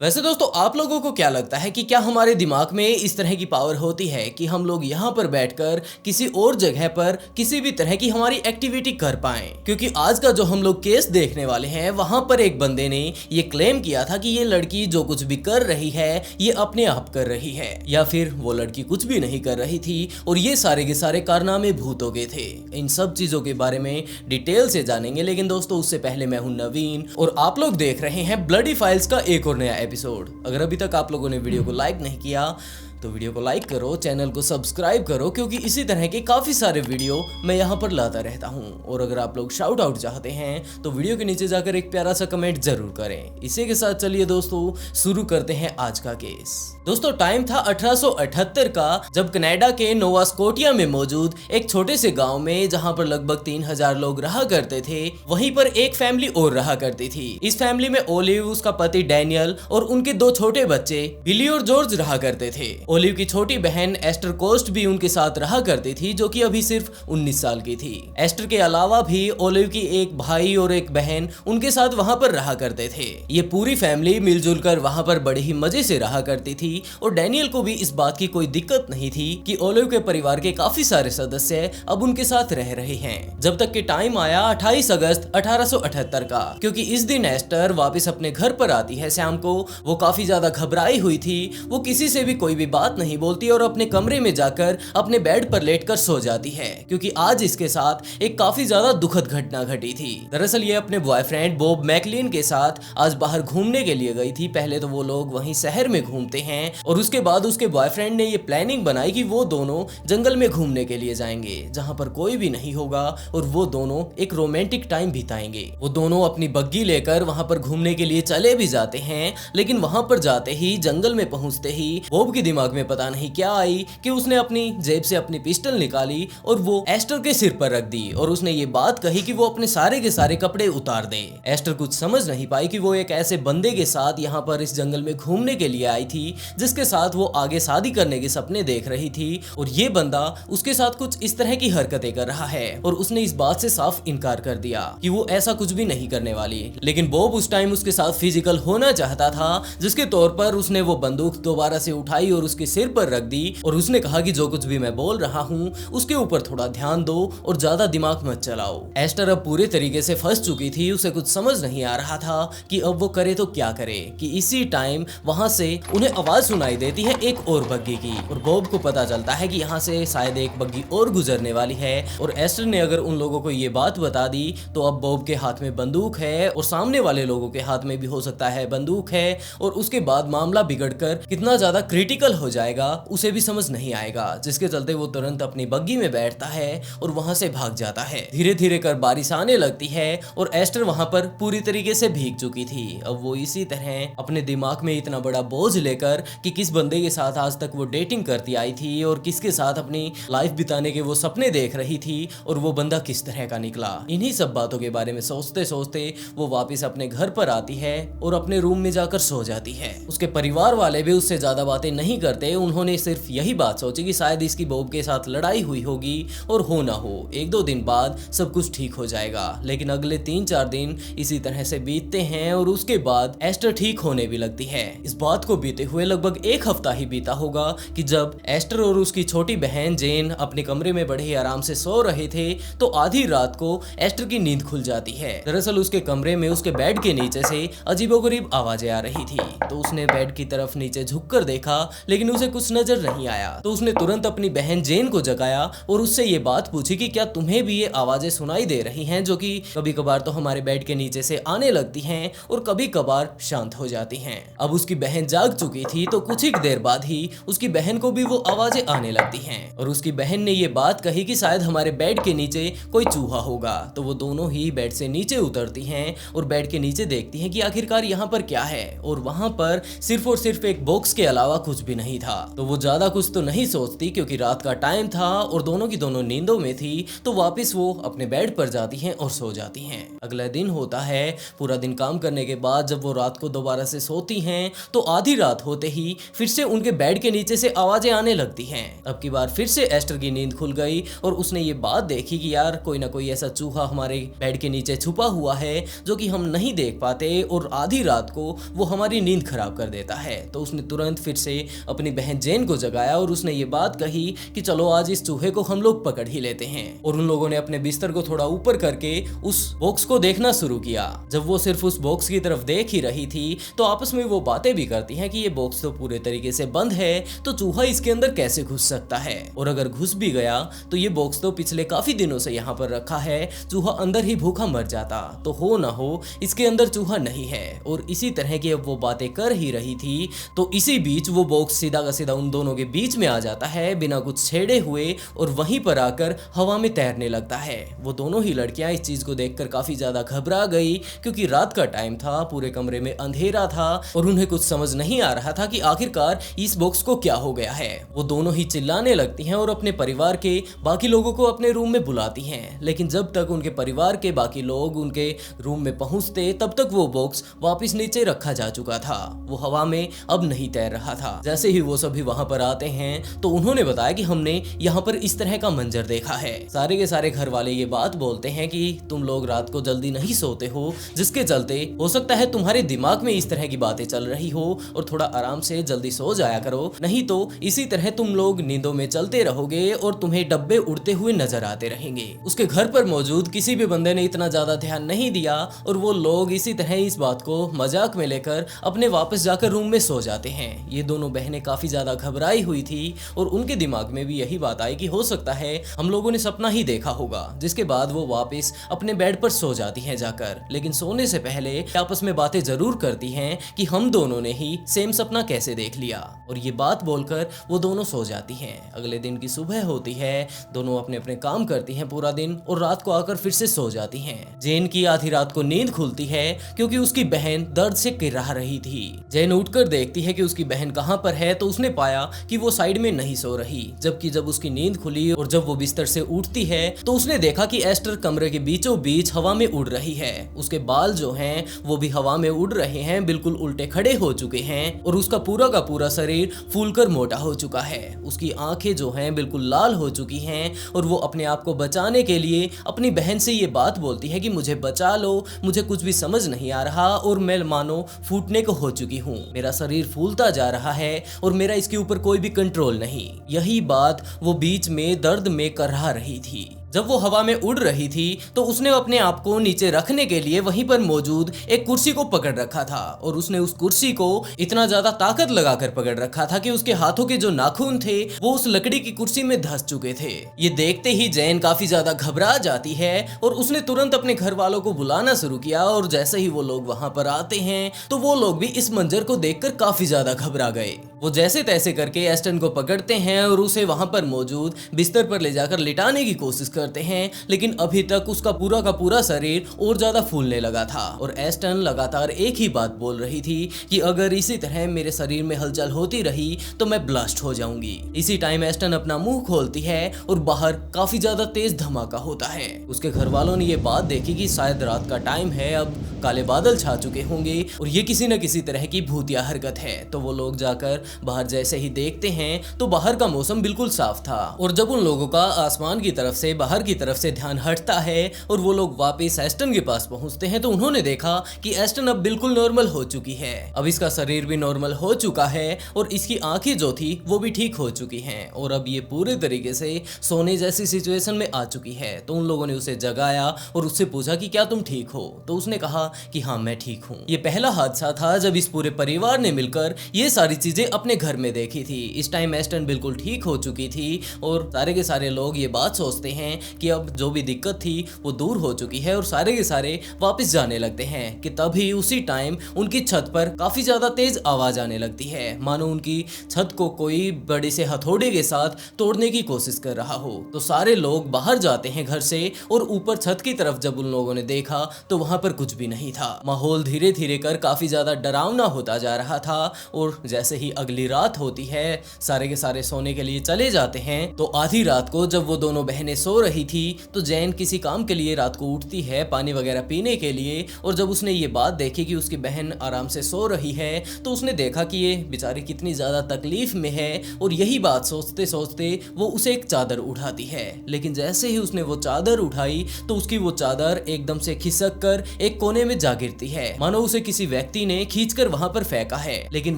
वैसे दोस्तों आप लोगों को क्या लगता है कि क्या हमारे दिमाग में इस तरह की पावर होती है कि हम लोग यहाँ पर बैठकर किसी और जगह पर किसी भी तरह की हमारी एक्टिविटी कर पाएं? क्योंकि आज का जो हम लोग केस देखने वाले हैं वहां पर एक बंदे ने ये क्लेम किया था कि ये लड़की जो कुछ भी कर रही है ये अपने आप कर रही है, या फिर वो लड़की कुछ भी नहीं कर रही थी और ये सारे के सारे कारनामे भूतों के थे। इन सब चीजों के बारे में डिटेल से जानेंगे, लेकिन दोस्तों उससे पहले मैं हूं नवीन और आप लोग देख रहे हैं ब्लडी फाइल्स का एक और नया एपिसोड। अगर अभी तक आप लोगों ने वीडियो को लाइक नहीं किया तो वीडियो को लाइक करो, चैनल को सब्सक्राइब करो, क्योंकि इसी तरह के काफी सारे वीडियो मैं यहाँ पर लाता रहता हूँ। और अगर आप लोग शाउट आउट चाहते हैं तो वीडियो के नीचे जाकर एक प्यारा सा कमेंट जरूर करें। इसी के साथ चलिए दोस्तों शुरू करते हैं आज का केस। दोस्तों टाइम था 1878 का, जब कनाडा के नोवा स्कोटिया में मौजूद एक छोटे से गांव में, जहां पर लगभग 3000 लोग रहा करते थे, वहीं पर एक फैमिली और रहा करती थी। इस फैमिली में ओलिव, उसका पति डैनियल और उनके दो छोटे बच्चे बिली और जॉर्ज रहा करते थे। ओलिव की छोटी बहन एस्टर कोस्ट भी उनके साथ रहा करती थी, जो कि अभी सिर्फ 19 साल की थी। एस्टर के अलावा भी ओलिव की एक भाई और एक बहन उनके साथ वहां पर रहा करते थे। ये पूरी फैमिली मिलजुल कर वहां पर बड़े ही मजे से रहा करती थी और डैनियल को भी इस बात की कोई दिक्कत नहीं थी कि ओलिव के परिवार के काफी सारे सदस्य अब उनके साथ रह रहे हैं। जब तक के टाइम आया 28 अगस्त 1878 का, क्योंकि इस दिन एस्टर वापस अपने घर पर आती है शाम को। वो काफी ज्यादा घबराई हुई थी, वो किसी से भी कोई भी बात नहीं बोलती और अपने कमरे में जाकर अपने बेड पर लेटकर सो जाती है, क्योंकि आज इसके साथ एक काफी ज्यादा दुखद घटना घटी थी। दरअसल ये अपने बॉयफ्रेंड बॉब मैकलिन के साथ आज बाहर घूमने के लिए गई थी। पहले तो वो लोग वहीं शहर में घूमते हैं और उसके बाद उसके बॉयफ्रेंड ने ये प्लानिंग बनाई कि वो दोनों जंगल में घूमने के लिए जाएंगे, जहां पर कोई भी नहीं होगा और वो दोनों एक रोमांटिक टाइम बिताएंगे। वो दोनों अपनी बग्गी लेकर वहां पर घूमने के लिए चले भी जाते हैं, लेकिन वहां पर जाते ही, जंगल में पहुंचते ही बॉब के दिमाग में पता नहीं क्या आई कि उसने अपनी जेब से अपनी पिस्टल निकाली और वो एस्टर के सिर पर रख दी और उसने ये बात कही कि वो अपने सारे के सारे कपड़े उतार दे। एस्टर कुछ समझ नहीं पाई कि वो एक ऐसे बंदे के साथ यहाँ पर इस जंगल में घूमने के लिए आई थी जिसके साथ वो आगे शादी करने के सपने देख रही थी, और ये बंदा उसके साथ कुछ इस तरह की हरकतें कर रहा है। और उसने इस बात से साफ इनकार कर दिया कि वो ऐसा कुछ भी नहीं करने वाली। लेकिन बॉब उस टाइम उसके साथ फिजिकल होना चाहता था, जिसके तौर पर उसने वो बंदूक दोबारा से उठाई और उसके सिर पर रख दी और उसने कहा कि जो कुछ भी मैं बोल रहा हूँ उसके ऊपर थोड़ा ध्यान दो और ज्यादा दिमाग मत चलाओ। एस्टर अब पूरे तरीके से फंस चुकी थी, उसे कुछ समझ नहीं आ रहा था कि अब वो करे तो क्या करे। कि इसी टाइम वहां से उन्हें आवाज सुनाई देती है एक और बग्गी की, और बॉब को पता चलता है कि यहाँ से शायद एक बग्गी और गुजरने वाली है। और एस्टर ने अगर उन लोगों को ये बात बता दी तो अब बॉब के हाथ में बंदूक है और सामने वाले लोगों के हाथ में भी हो सकता है बंदूक है, और उसके बाद मामला बिगड़कर कितना ज्यादा क्रिटिकल हो जाएगा उसे भी समझ नहीं आएगा, जिसके चलते वो तुरंत अपनी बग्गी में बैठता है और वहां से भाग जाता है। धीरे धीरे कर बारिश आने लगती है और एस्टर वहां पर पूरी तरीके से भीग चुकी थी। अब वो इसी तरह अपने दिमाग में इतना बड़ा बोझ लेकर कि किस बंदे के साथ आज तक वो डेटिंग करती आई थी और किसके साथ अपनी लाइफ बिताने के वो सपने देख रही थी और वो बंदा किस तरह का निकला, इन्हीं सब बातों के बारे में सोचते सोचते वो वापस अपने घर पर आती है और अपने रूम में जाकर सो जाती है। उसके परिवार वाले भी उससे ज्यादा बातें नहीं करते, उन्होंने सिर्फ यही बात सोची कि शायद इसकी बॉब के साथ लड़ाई हुई होगी और हो ना हो 1-2 दिन बाद सब कुछ ठीक हो जाएगा। लेकिन अगले 3-4 दिन इसी तरह से बीतते हैं और उसके बाद एस्टर ठीक होने भी लगती है। इस बात को बीते हुए लगभग 1 हफ्ता ही बीता होगा कि जब एस्टर और उसकी छोटी बहन जेन अपने कमरे में बड़े ही आराम से सो रहे थे तो आधी रात को एस्टर की नींद खुल जाती है। दरअसल उसके कमरे में उसके बेड के नीचे से अजीबोगरीब आवाजें आ रही थी, तो उसने बेड की तरफ नीचे झुककर देखा, लेकिन उसे कुछ नजर नहीं आया। तो उसने तुरंत अपनी बहन जेन को जगाया और उससे ये बात पूछी कि क्या तुम्हें भी ये आवाजें सुनाई दे रही हैं, जो कि कभी कभार तो हमारे बेड के नीचे से आने लगती हैं और कभी कभार शांत हो जाती हैं। अब उसकी बहन जाग चुकी थी, तो कुछ ही देर बाद ही उसकी बहन को भी वो आवाजें आने लगती हैं और उसकी बहन ने ये बात कही कि शायद हमारे बेड के नीचे कोई चूहा होगा। तो वो दोनों ही बेड से नीचे उतरती हैं और बेड के नीचे देखती हैं कि आखिरकार यहाँ पर क्या है, और वहां पर सिर्फ और सिर्फ एक बॉक्स के अलावा कुछ भी नहीं नहीं था। तो वो ज्यादा कुछ तो नहीं सोचती क्योंकि रात का टाइम था और दोनों की दोनों नींदों में थी, तो वापस वो अपने बेड पर जाती हैं और सो जाती हैं। अगला दिन होता है। पूरा दिन काम करने के बाद जब वो रात को दोबारा से सोती हैं तो आधी रात होते ही फिर से उनके बेड के नीचे से आवाजें आने लगती हैं। अब की बार फिर से एस्टर की नींद खुल गई और उसने ये बात देखी कि यार कोई ना कोई ऐसा चूहा हमारे बेड के नीचे छुपा हुआ है जो कि हम नहीं देख पाते और आधी रात को वो हमारी नींद खराब कर देता है। तो उसने तुरंत फिर से अपनी बहन जेन को जगाया और उसने ये बात कही कि चलो आज इस चूहे को हम लोग पकड़ ही लेते हैं। और उन लोगों ने अपने बिस्तर को थोड़ा ऊपर करके उस बॉक्स को देखना शुरू किया। जब वो सिर्फ उस बॉक्स की तरफ देख ही रही थी तो आपस में वो बातें भी करती हैं कि ये बॉक्स तो पूरे तरीके से बंद है, तो चूहा इसके अंदर कैसे घुस सकता है, और अगर घुस भी गया तो ये बॉक्स तो पिछले काफी दिनों से यहाँ पर रखा है, चूहा अंदर ही भूखा मर जाता, तो हो ना हो इसके अंदर चूहा नहीं है। और इसी तरह की अब वो बातें कर ही रही थी तो इसी बीच वो बॉक्स सीधा का सीधा उन दोनों के बीच में आ जाता है बिना कुछ छेड़े हुए और वहीं पर आकर हवा में तैरने लगता है। वो दोनों ही लड़कियां इस चीज को देखकर काफी ज्यादा घबरा गई क्योंकि रात का टाइम था, पूरे कमरे में अंधेरा था और उन्हें कुछ समझ नहीं आ रहा था कि आखिरकार इस बॉक्स को क्या हो गया है। वो दोनों ही चिल्लाने लगती हैं और अपने परिवार के बाकी लोगों को अपने रूम में बुलाती हैं, लेकिन जब तक उनके परिवार के बाकी लोग उनके रूम में पहुंचते तब तक वो बॉक्स वापस नीचे रखा जा चुका था। वो हवा में अब नहीं तैर रहा था। जैसे ही वो सभी वहां पर आते हैं तो उन्होंने बताया कि हमने यहाँ पर इस तरह का मंजर देखा है। सारे के सारे घर वाले ये बात बोलते हैं कि तुम लोग रात को जल्दी नहीं सोते हो, जिसके चलते हो सकता है तुम्हारे दिमाग में इस तरह की बातें चल रही हो, और थोड़ा आराम से जल्दी सो जाया करो, नहीं तो इसी तरह तुम लोग नींदों में चलते रहोगे और तुम्हें डब्बे उड़ते हुए नजर आते रहेंगे। उसके घर पर मौजूद किसी भी बंदे ने इतना ज्यादा ध्यान नहीं दिया और वो लोग इसी तरह इस बात को मजाक में लेकर अपने वापस जाकर रूम में सो जाते हैं। ये दोनों बहनें काफी ज्यादा घबराई हुई थी और उनके दिमाग में भी यही बात आई कि हो सकता है हम लोगों ने सपना ही देखा होगा, जिसके बाद वो वापस अपने बेड पर सो जाती हैं जाकर। लेकिन सोने से पहले आपस में बातें जरूर करती हैं कि हम दोनों ने ही सेम सपना कैसे देख लिया, और ये बात बोलकर वो दोनों सो जाती हैं। अगले दिन की सुबह होती है, दोनों अपने अपने काम करती हैं पूरा दिन और रात को आकर फिर से सो जाती हैं। जेन की आधी रात को नींद खुलती है क्योंकि उसकी बहन दर्द से किर्रा रही थी। जेन उठकर देखती है कि उसकी बहन कहाँ पर है तो उसने पाया कि वो साइड में नहीं सो रही, जबकि जब उसकी नींद खुली और जब वो बिस्तर से उठती है तो उसने देखा कि एस्टर कमरे के बीचों बीच हवा में उड़ रही है। उसके बाल जो हैं वो भी हवा में उड़ रहे हैं, बिल्कुल उल्टे खड़े हो चुके हैं और उसका पूरा का पूरा शरीर फूलकर मोटा हो चुका है। उसकी आंखें जो हैं बिल्कुल लाल हो चुकी हैं और वो अपने आप को बचाने के लिए अपनी बहन से ये बात बोलती है कि मुझे बचा लो, मुझे कुछ भी समझ नहीं आ रहा और मैं मानो फूटने को हो चुकी हूँ, मेरा शरीर फूलता जा रहा है और मेरा इसके ऊपर कोई भी कंट्रोल नहीं। यही बात वो बीच में दर्द में कर रही थी। जब वो हवा में उड़ रही थी तो उसने अपने आप को नीचे रखने के लिए वहीं पर मौजूद एक कुर्सी को पकड़ रखा था और उसने उस कुर्सी को इतना ज्यादा ताकत लगाकर पकड़ रखा था कि उसके हाथों के जो नाखून थे वो उस लकड़ी की कुर्सी में धंस चुके थे। ये देखते ही जैन काफी ज्यादा घबरा जाती है और उसने तुरंत अपने घर वालों को बुलाना शुरू किया, और जैसे ही वो लोग वहां पर आते हैं तो वो लोग भी इस मंजर को देखकर काफी ज्यादा घबरा गए। वो जैसे तैसे करके एस्टन को पकड़ते हैं और उसे वहां पर मौजूद बिस्तर पर ले जाकर लिटाने की कोशिश करते हैं, लेकिन अभी तक उसका पूरा का पूरा शरीर और ज्यादा फूलने लगा था और एस्टन लगातार एक ही बात बोल रही थी कि अगर इसी तरह मेरे शरीर में हलचल होती रही तो मैं ब्लास्ट हो जाऊंगी। इसी टाइम एस्टन अपना मुंह खोलती है और बाहर काफी ज्यादा तेज धमाका होता है। उसके घर वालों ने ये बात देखी कि शायद रात का टाइम है, अब काले बादल छा चुके होंगे और ये किसी न किसी तरह की भूतिया हरकत है। तो वो लोग जाकर बाहर जैसे ही देखते हैं तो बाहर का मौसम बिल्कुल साफ था और जब उन लोगों का आसमान की तरफ से बाहर की तरफ से ध्यान हटता है और वो लोग वापस एस्टन के पास पहुंचते हैं तो उन्होंने देखा कि एस्टन अब बिल्कुल नॉर्मल हो चुकी है। अब इसका शरीर भी नॉर्मल हो चुका है और इसकी आंखें जो थी वो भी ठीक हो चुकी हैं और अब ये पूरे तरीके से सोने जैसी सिचुएशन में आ चुकी है। तो उन लोगों ने उसे जगाया और उससे पूछा कि क्या तुम ठीक हो, तो उसने कहा कि हाँ मैं ठीक हूँ। ये पहला हादसा था जब इस पूरे परिवार ने मिलकर ये सारी चीजें अपने घर में देखी थी। इस टाइम एस्टन बिल्कुल ठीक हो चुकी थी और सारे के सारे लोग ये बात सोचते हैं कि अब जो भी दिक्कत थी वो दूर हो चुकी है और सारे के सारे वापस जाने लगते हैं कि तभी उसी टाइम उनकी छत पर काफी ज्यादा तेज आवाज आने लगती है, मानो उनकी छत को कोई बड़े से हथौड़े के साथ तोड़ने की कोशिश कर रहा हो। तो सारे लोग बाहर जाते हैं घर से और ऊपर छत की तरफ जब उन लोगों ने देखा तो वहां पर कुछ भी नहीं था। माहौल धीरे धीरे कर काफी ज्यादा डरावना होता जा रहा था और जैसे ही अगली रात होती है, सारे के सारे सोने के लिए चले जाते हैं। तो आधी रात को जब वो दोनों बहनें सो रही थी तो जैन किसी काम के लिए रात को उठती है पानी वगैरह पीने के लिए, और जब उसने ये बात देखी कि उसकी बहन आराम से सो रही है तो उसने देखा कि ये बेचारी कितनी ज्यादा तकलीफ में है, और यही बात सोचते सोचते वो उसे एक चादर उठाती है। लेकिन जैसे ही उसने वो चादर उठाई तो उसकी वो चादर एकदम से खिसक कर एक कोने में जा गिरती है, मानो उसे किसी व्यक्ति ने खींचकर वहां पर फेंका है। लेकिन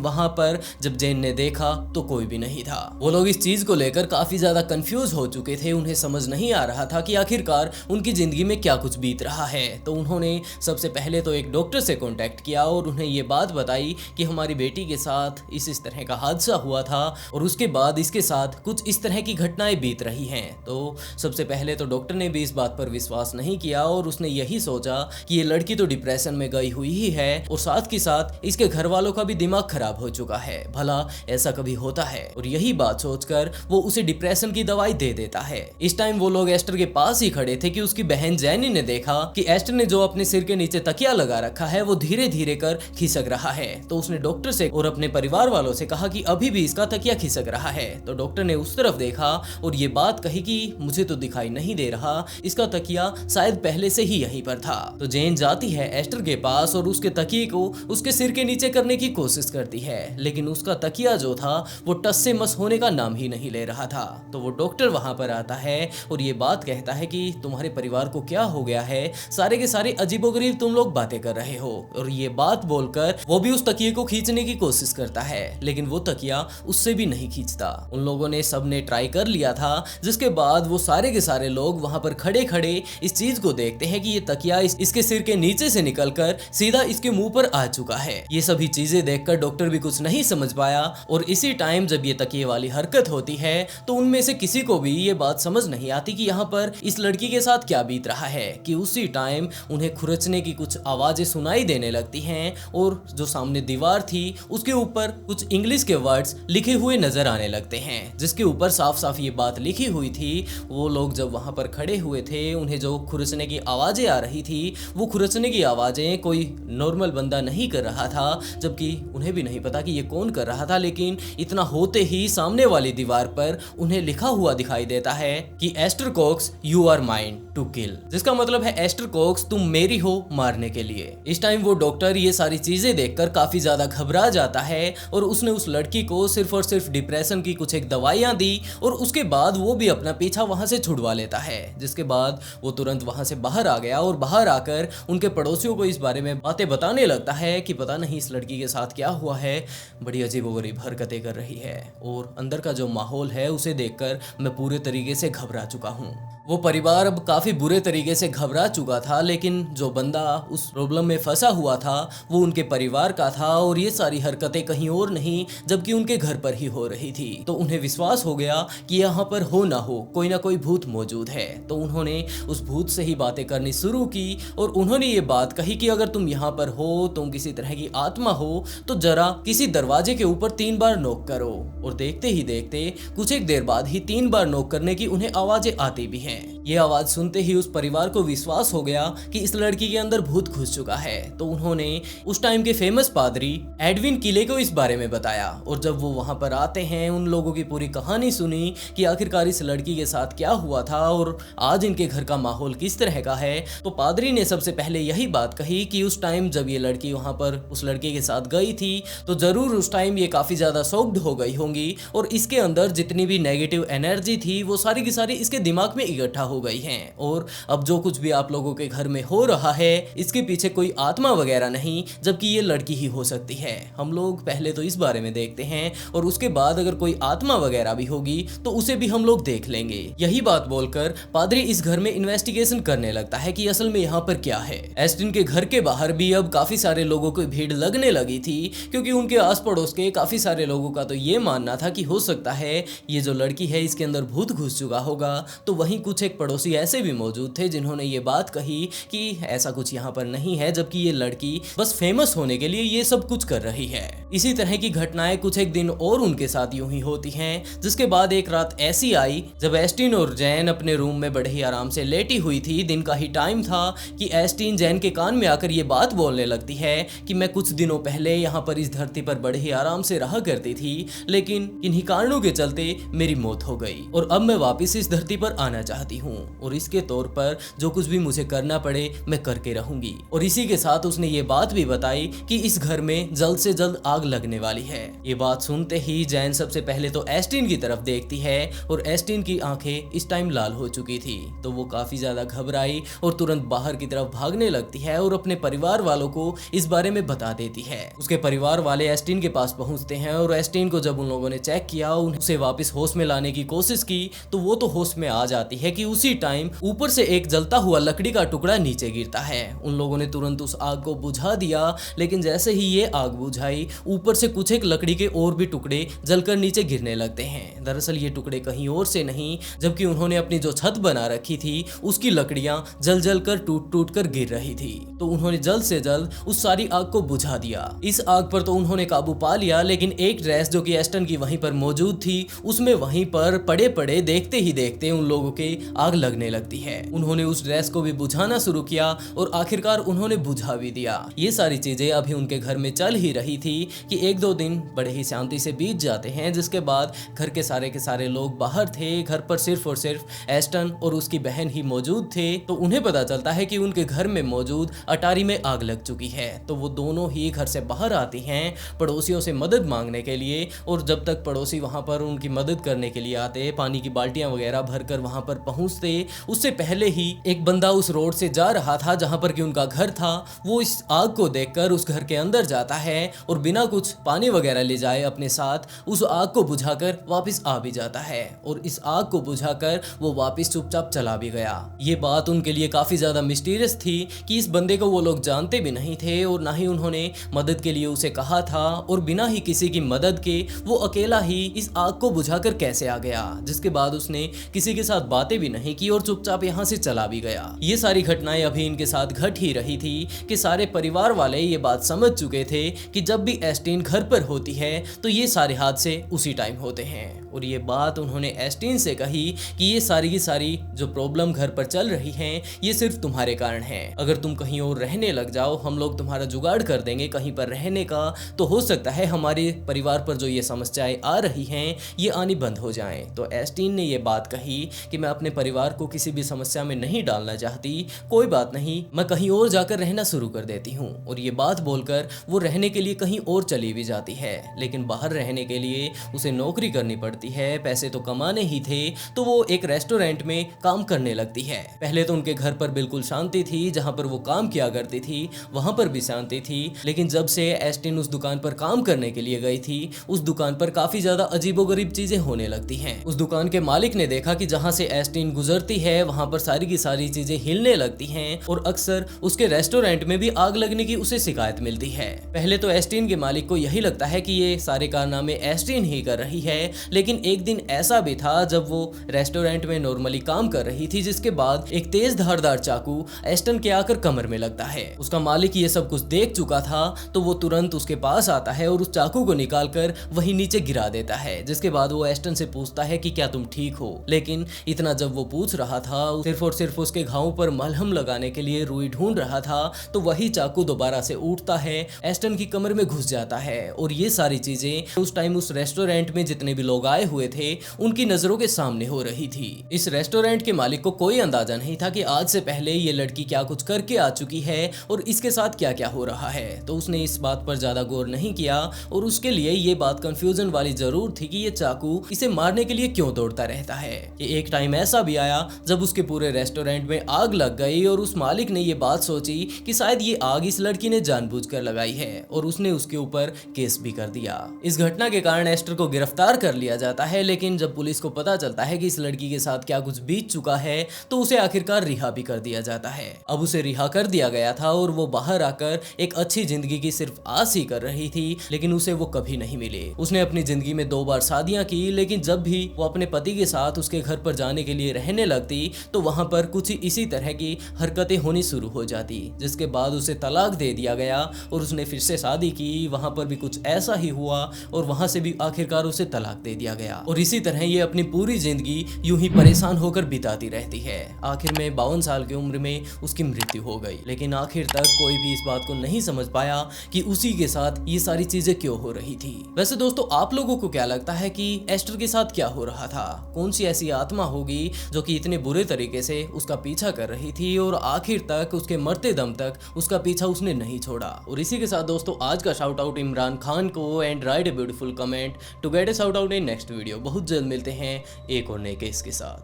वहां पर जब जैन ने देखा तो कोई भी नहीं था। वो लोग इस चीज को लेकर काफी ज्यादा कंफ्यूज हो चुके थे, उन्हें समझ नहीं आ रहा था कि आखिरकार उनकी जिंदगी में क्या कुछ बीत रहा है। तो उन्होंने सबसे पहले तो एक डॉक्टर से कांटेक्ट किया और उन्हें ये बात बताई कि हमारी बेटी के साथ इस तरह का हादसा हुआ था और उसके बाद इसके साथ कुछ इस तरह की घटनाएं बीत रही हैं। तो सबसे पहले तो डॉक्टर ने भी इस बात पर विश्वास नहीं किया और उसने यही सोचा कि ये लड़की तो डिप्रेशन में गई हुई ही है और साथ के साथ इसके घर वालों का भी दिमाग खराब हो चुका है, भला ऐसा कभी होता है। और यही बात सोचकर वो उसे डिप्रेशन की दवाई दे देता है। इस टाइम वो लोग एस्टर के पास ही खड़े थे कि उसकी बहन जैनी ने देखा कि एस्टर ने जो अपने सिर के नीचे तकिया लगा रखा है वो धीरे धीरे कर खिसक रहा है। तो उसने डॉक्टर से और अपने परिवार वालों से कहा कि अभी भी इसका तकिया खिसक रहा है। तो डॉक्टर ने उस तरफ देखा और ये बात कही कि मुझे तो दिखाई नहीं दे रहा, इसका तकिया शायद पहले से ही यहीं पर था। तो जैन जाती है एस्टर के पास और उसके तकिए को उसके सिर के नीचे करने की कोशिश करती है, लेकिन उसका तकिया जो था वो टस से मस होने का नाम ही नहीं ले रहा था। तो वो डॉक्टर वहां पर आता है और ये बात कहता है कि तुम्हारे परिवार को क्या हो गया है, सारे के सारे अजीबोगरीब तुम लोग बातें कर रहे हो। और ये बात बोलकर वो भी उस तकिए को खींचने की कोशिश करता है, लेकिन वो तकिया उससे भी नहीं खींचता। उन लोगों ने सबने ट्राई कर लिया था, जिसके बाद वो सारे के सारे लोग वहां पर खड़े खड़े इस चीज को देखते हैं कि ये तकिया इसके सिर के नीचे से निकलकर सीधा इसके मुंह पर आ चुका है। ये सभी चीजें देखकर डॉक्टर भी कुछ नहीं समझ पाया और इसी टाइम जब ये तकिए वाली हरकत होती है तो उनमें से किसी को भी ये बात समझ नहीं आती कि यहाँ पर इस लड़की के साथ क्या बीत रहा है कि उसी टाइम उन्हें खुरचने की कुछ आवाजें सुनाई देने लगती हैं और जो सामने दीवार थी उसके ऊपर कुछ इंग्लिश के वर्ड्स लिखे हुए नजर आने लगते हैं, जिसके ऊपर साफ साफ ये बात लिखी हुई थी। वो लोग जब वहां पर खड़े हुए थे उन्हें जो खुरचने की आवाजें आ रही थी वो खुरचने की आवाजें कोई नॉर्मल बंदा नहीं कर रहा था, जबकि उन्हें भी नहीं पता कि ये कौन कर रहा था। लेकिन इतना होते ही सामने वाली दीवार पर उन्हें लिखा हुआ दिखाई देता है कि Esther Cox you are mine to kill, जिसका मतलब है एस्टर कॉक्स तुम मेरी हो मारने के लिए। इस टाइम वो डॉक्टर ये सारी चीजें देखकर काफी ज्यादा घबरा जाता है और उसने उस लड़की को सिर्फ और सिर्फ डिप्रेशन की कुछ एक दवाइयां दी और उसके बाद वो भी अपना पीछा वहां से छुड़वा लेता है। जिसके बाद वो तुरंत वहां से बाहर आ गया और बाहर आकर उनके पड़ोसियों को इस बारे में बातें बताने लगता है कि पता नहीं इस लड़की के साथ क्या हुआ है, बड़ी अजीबोगरीब हरकतें कर रही है और अंदर का जो माहौल है उसे देखकर मैं पूरे तरीके से घबरा चुका हूँ। वो परिवार अब काफी बुरे तरीके से घबरा चुका था, लेकिन जो बंदा उस प्रॉब्लम में फंसा हुआ था वो उनके परिवार का था और ये सारी हरकतें कहीं और नहीं जबकि उनके घर पर ही हो रही थी। तो उन्हें विश्वास हो गया कि यहाँ पर हो ना हो कोई ना कोई भूत मौजूद है। तो उन्होंने उस भूत से ही बातें करनी शुरू की और उन्होंने ये बात कही कि अगर तुम यहाँ पर हो, तुम किसी तरह की आत्मा हो, तो जरा किसी दरवाजे के ऊपर 3 बार नॉक करो। और देखते ही देखते कुछ एक देर बाद ही 3 बार नॉक करने की उन्हें आवाजें आती भी हैं। ये आवाज सुनते ही उस परिवार को विश्वास हो गया कि इस लड़की के अंदर भूत घुस चुका है। तो उन्होंने उस टाइम के फेमस पादरी एडविन किले को इस बारे में बताया और जब वो वहां पर आते हैं उन लोगों की पूरी कहानी सुनी कि आखिरकार इस लड़की के साथ क्या हुआ था और आज इनके घर का माहौल किस तरह का है। तो पादरी ने सबसे पहले यही बात कही कि उस टाइम जब ये लड़की वहां पर उस लड़के के साथ गई थी तो जरूर उस टाइम ये काफी ज्यादा शॉक्ड हो गई होंगी और इसके अंदर जितनी भी नेगेटिव एनर्जी थी वो सारी की सारी इसके दिमाग में इकट्ठा हो गई हैं और अब जो कुछ भी आप लोगों के घर में हो रहा है इसके पीछे कोई आत्मा वगैरह नहीं, जबकि ये लड़की ही हो सकती है। हम लोग पहले तो इस बारे में देखते हैं और उसके बाद अगर कोई आत्मा वगैरह भी होगी तो उसे भी हम लोग देख लेंगे। यही बात बोलकर पादरी इस घर में इन्वेस्टिगेशन करने लगता है कि असल में यहाँ पर क्या है। एस्टिन के घर के बाहर भी अब काफी सारे लोगों की भीड़ लगने लगी थी क्योंकि उनके आस पड़ोस के काफी सारे लोगों का तो ये मानना था कि हो सकता है ये जो लड़की है इसके अंदर भूत घुस चुका होगा। तो वहीं कुछ एक पड़ोसी ऐसे भी मौजूद थे जिन्होंने ये बात कही कि ऐसा कुछ यहाँ पर नहीं है, जबकि ये लड़की बस फेमस होने के लिए ये सब कुछ कर रही है। इसी तरह की घटनाएं कुछ एक दिन और उनके साथ यूं ही होती हैं, जिसके बाद एक रात ऐसी आई जब एस्टिन और जैन अपने रूम में बड़े ही आराम से लेटी हुई थी। दिन का ही टाइम था कि एस्टिन जैन के कान में आकर ये बात बोलने लगती है कि मैं कुछ दिनों पहले यहाँ पर इस धरती पर बड़े ही आराम आराम से रहा करती थी, लेकिन इन्हीं कारणों के चलते मेरी मौत हो गई और अब मैं वापस इस धरती पर आना चाहती हूँ और इसके तौर पर जो कुछ भी मुझे करना पड़े मैं करके रहूंगी। और इसी के साथ उसने ये बात भी बताई कि इस घर में जल्द से जल्द आग लगने वाली है। ये बात सुनते ही जैन सबसे पहले तो एस्टिन की तरफ देखती है और एस्टिन की आंखें इस टाइम लाल हो चुकी थी, तो वो काफी ज्यादा घबराई और तुरंत बाहर की तरफ भागने लगती है और अपने परिवार वालों को इस बारे में बता देती है। उसके परिवार वाले एस्टिन के पास पहुंचते हैं और एस्टिन को जब उन लोगों ने चेक किया, उसे वापस होश में लाने की कोशिश की, तो वो तो होश में आ जाती है कि उसी टाइम ऊपर से एक जलता हुआ लकड़ी का टुकड़ा नीचे गिरता है। उन लोगों ने तुरंत उस आग को बुझा दिया, लेकिन जैसे ही ये आग बुझाई, ऊपर से कुछ एक लकड़ी के और भी टुकड़े जलकर नीचे गिरने लगते हैं। दरअसल ये टुकड़े कहीं और से नहीं, जबकि उन्होंने अपनी जो छत बना रखी थी उसकी लकड़ियां जल जल कर टूट टूट कर गिर रही थी। तो उन्होंने जल्द से जल्द उस सारी आग को बुझा दिया। इस आग पर तो उन्होंने काबू पा लिया, लेकिन एक ड्रेस जो कि एस्टन की वहीं पर मौजूद थी, उसमें वहीं पर पड़े पड़े देखते ही देखते उन लोगों के आग लगने लगती है। उन्होंने उस ड्रेस को भी बुझाना शुरू किया और आखिरकार उन्होंने बुझा भी दिया। ये सारी चीजें अभी उनके घर में चल ही रही थी कि एक दो दिन बड़े ही शांति से बीत जाते हैं, जिसके बाद घर के सारे लोग बाहर थे। घर पर सिर्फ और सिर्फ एस्टन और उसकी बहन ही मौजूद थे। तो उन्हें पता चलता है कि उनके घर में मौजूद अटारी में आग लग चुकी है। तो वो दोनों ही घर से बाहर आती हैं पड़ोसियों से मदद मांगने के लिए, और जब तक पड़ोसी वहां पर उनकी मदद करने के लिए आते, पानी की बाल्टियां वगैरह भरकर वहां पर पहुंचते, उससे पहले ही एक बंदा उस रोड से जा रहा था जहां पर कि उनका घर था। वो इस आग को देखकर उस घर के अंदर जाता है और बिना कुछ पानी वगैरह ले जाए अपने साथ उस आग को बुझाकर वापस आ भी जाता है, और इस आग को बुझाकर वो वापस चुपचाप चला भी गया। ये बात उनके लिए काफी ज्यादा मिस्टीरियस थी कि इस बंदे को वो लोग जानते भी नहीं थे और ना ही उन्होंने मदद के लिए उसे कहा था, और बिना ही किसी की मदद के वो अकेला ही इस आग को बुझाकर कैसे आ गया, जिसके बाद उसने किसी के साथ बातें भी नहीं की और चुपचाप यहाँ से चला भी गया। ये सारी घटनाएं अभी इनके साथ घट ही रही थी कि सारे परिवार वाले ये बात समझ चुके थे कि जब भी एस्टिन घर पर होती है तो ये सारे हादसे उसी टाइम होते हैं। और ये बात उन्होंने एस्टिन से कही कि ये सारी की सारी जो प्रॉब्लम घर पर चल रही हैं, ये सिर्फ तुम्हारे कारण है। अगर तुम कहीं और रहने लग जाओ, हम लोग तुम्हारा जुगाड़ कर देंगे कहीं पर रहने का, तो हो सकता है हमारे परिवार पर जो ये समस्याएं आ रही हैं ये आनी बंद हो जाएं। तो एस्टिन ने ये बात कही कि मैं अपने परिवार को किसी भी समस्या में नहीं डालना चाहती, कोई बात नहीं, मैं कहीं और जाकर रहना शुरू कर देती हूँ। और ये बात बोलकर वो रहने के लिए कहीं और चली भी जाती है, लेकिन बाहर रहने के लिए उसे नौकरी करनी पड़ती है, पैसे तो कमाने ही थे। तो वो एक रेस्टोरेंट में काम करने लगती है। पहले तो उनके घर पर बिल्कुल शांति थी, जहां पर वो काम किया करती थी वहां पर भी शांति थी, लेकिन जब से एस्टिन उस दुकान पर काम करने के लिए गई थी, उस दुकान पर काफी ज्यादा अजीबोगरीब चीजें होने लगती हैं। उस दुकान के मालिक ने देखा कि जहां से एस्टिन गुजरती है वहां पर सारी की सारी चीजें हिलने लगती हैं, और अक्सर उसके रेस्टोरेंट में भी आग लगने की उसे शिकायत मिलती है। पहले तो एस्टिन के मालिक को यही लगता है कि ये सारे कारनामे एस्टिन ही कर रही है, लेकिन एक दिन ऐसा भी था जब वो रेस्टोरेंट में नॉर्मली काम कर रही थी, जिसके बाद एक तेज धारदार चाकू एस्टन के आकर कमर में लगता है। उसका मालिक ये सब कुछ देख चुका था, तो वो तुरंत उसके पास आता है और उस चाकू को निकालकर वहीं नीचे गिरा देता है, जिसके बाद वो एस्टन से पूछता है कि क्या तुम ठीक हो। लेकिन इतना जब वो पूछ रहा था, सिर्फ और सिर्फ उसके घावों पर मलहम लगाने के लिए रुई ढूंढ रहा था, तो वही चाकू दोबारा से उठता है, एस्टन की कमर में घुस जाता है। और ये सारी चीजें उस टाइम उस रेस्टोरेंट में जितने भी लोग आए हुए थे उनकी नजरों के सामने हो रही थी। इस रेस्टोरेंट के मालिक को कोई अंदाजा नहीं था कि आज से पहले ये लड़की क्या कुछ करके आ चुकी है और इसके साथ क्या क्या हो रहा है। तो उसने इस बात पर ज्यादा गौर नहीं किया, और उसके लिए ये बात कंफ्यूजन वाली जरूर थी कि ये चाकू इसे मारने के लिए क्यों दौड़ता रहता है। कि एक टाइम ऐसा भी आया जब उसके पूरे रेस्टोरेंट में आग लग गई, और उस मालिक ने ये बात सोची कि शायद ये आग इस लड़की ने जानबूझकर लगाई है, और उसने उसके ऊपर केस भी कर दिया। इस घटना के कारण एस्टर को गिरफ्तार कर लिया जाता है, लेकिन जब पुलिस को पता चलता है कि इस लड़की के साथ क्या कुछ बीत चुका है, तो उसे आखिरकार रिहा भी कर दिया जाता है। अब उसे रिहा कर दिया गया था और वो बाहर आकर एक अच्छी जिंदगी की सिर्फ आस ही कर रही थी, लेकिन उसे वो कभी नहीं मिली। उसने अपनी जिंदगी में 2 बार शादियां की, लेकिन जब भी वो अपने पति के साथ उसके घर पर जाने के लिए रहने लगती, तो वहां पर कुछ इसी तरह की हरकतें होनी शुरू हो जाती, जिसके बाद उसे तलाक दे दिया गया और उसने फिर से शादी की। वहां पर भी कुछ ऐसा ही हुआ और वहां से भी आखिरकार उसे तलाक दे दिया गया, और इसी तरह ये अपनी पूरी जिंदगी यूं ही परेशान होकर बिताती रहती है। आखिर में 52 साल की उम्र में उसकी मृत्यु हो गई, लेकिन आखिर तक कोई भी इस बात को नहीं समझ पाया कि उसी के साथ ये सारी चीजें क्यों क्यों हो रही थी। वैसे दोस्तों आप लोगों को क्या लगता है कि एस्टर के साथ क्या हो रहा था? कौन सी ऐसी आत्मा होगी जो कि इतने बुरे तरीके से उसका पीछा कर रही थी और आखिर तक उसके मरते दम तक उसका पीछा उसने नहीं छोड़ा। और इसी के साथ दोस्तों आज का शाउट आउट इमरान खान को and write a beautiful comment to get a shout out in next video. बहुत जल्द मिलते हैं एक और नए केस के साथ।